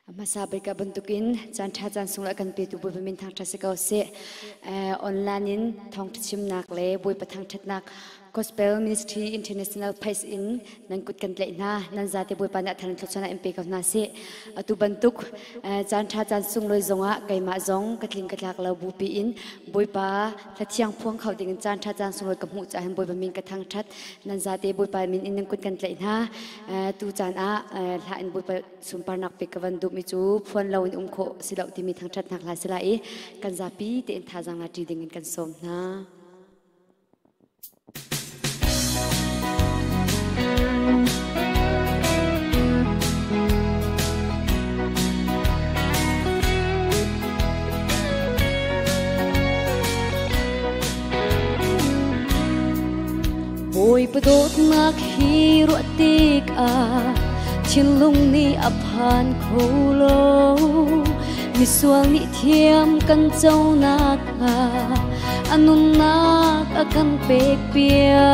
Masa berika bentukin jan tha jan sungla kan pe tu boi min thang thase ka se online in thong chim nak le boi pa thang that nak Gospel Ministry International Place in nan kut kan le na nan zate boi pa na than thosana mp ka na se atu bentuk jan tha jan sung loi zonga kai ma zong katling katlak la bu pi in boi pa la thiang phuang khau ding jan tha jan sung loi ka mu cha hem boi ba min ka thang that nan zate boi pa min in nan kut kan le na tu jan a la in boi pa sum par nak pe ka van du mi chu phon lo in kho silau ti mi thang that nak la silai kan za pi te in tha jang la ti ding in kan som na Boi padot nak hiro tik a chinlung ni aphan kholo mi sual ni thiam kan chau nak a anun nak akan pek pia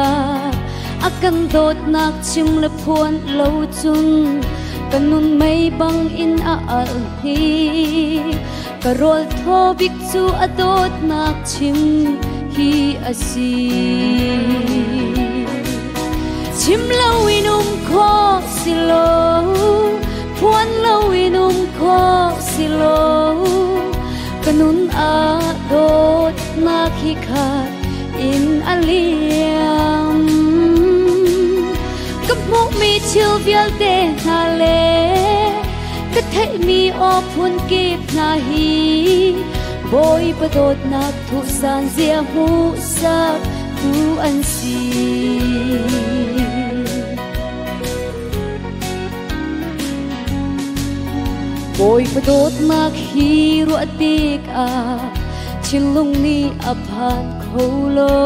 akan dot nak chim le phuan lo chun kanun mai bang in a al hi karol tho bik chu adot nak chim hi asi chim lâu inum kho silo phuan lâu inum kho silo kanun a dot na khi khat in aliam cấp mốc mi chill vial te na le ka thai mi o phun kip na hi boy padot na thu san zia hu sa tu an si Boi padot nak hiro tik a chilung ni aphan kholo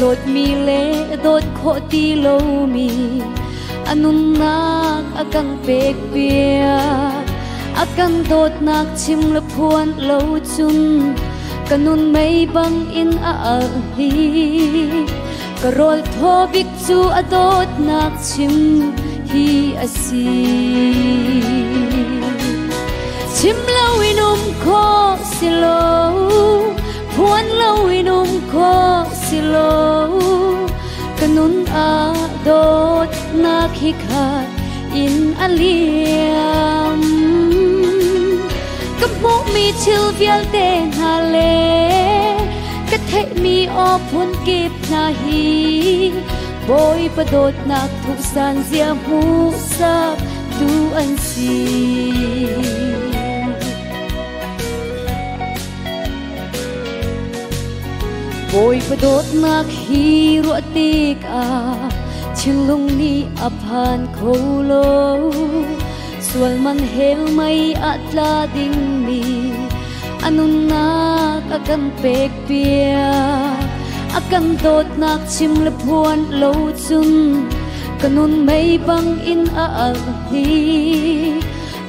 lot mi le dot kho ti lo mi anun nak akan pek pia akan dot nak chim le phuan lo chun kanun mai bang in a al hi karol tho bik chu adot nak chim hi asi chim lâu inum kho silo phuan lâu inum kho silo kanun a dot na khi khat in aliam cấp mốc mi chill vial te na le ka thai mi o phun kip na hi boy padot nak thu san zia mu sa tu an si Boi padot nak hiro tik a chilung ni aphan kholo sual man hel mai atla ding ni anun nak akan pek pia akan dot nak chim le phuan lo chun kanun mai bang in a al hi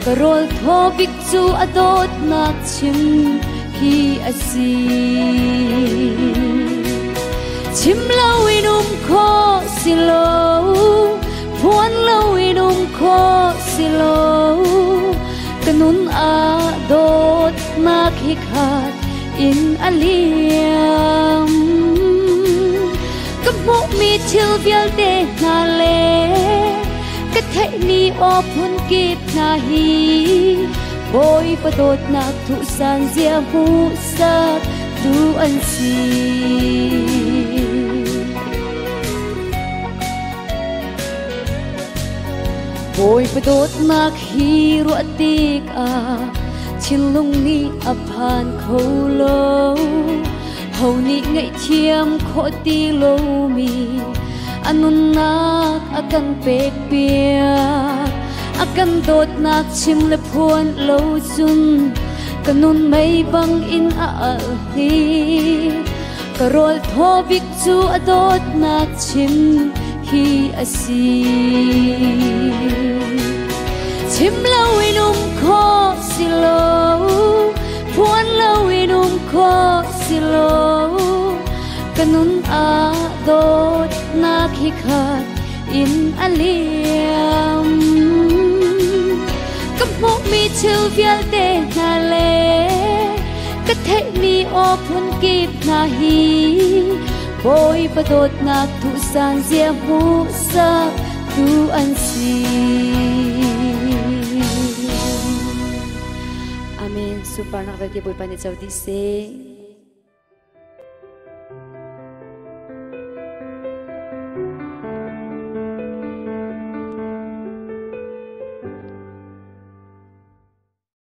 karol tho bik chu adot nak chim hi asi chim lâu inum kho silo phuan lâu inum kho silo kanun a dot nak hi khat in aliam cấp mốc mi chill vial te na le ka thai mi o phun kip na hi boy padot nak thu san zia hu sa tu an si Boy padot nak hiro tik a chilung ni aphan kholo hau ni ngai thiam kho ti lo mi anun nak akan pek pia akan dot nak chim le phuan lo chun kanun mai bang in a al hi karol tho bik chu adot nak chim hi asi chim lâu inum kho silo phuan lâu inum kho silo kanun a dot nak hi khat in aliam cấp mốc mi chill vial te na le ka thei mi o phun kip na hi boy padot na thu san zia mu sa tu an si amen super nak ti boy pani chau di se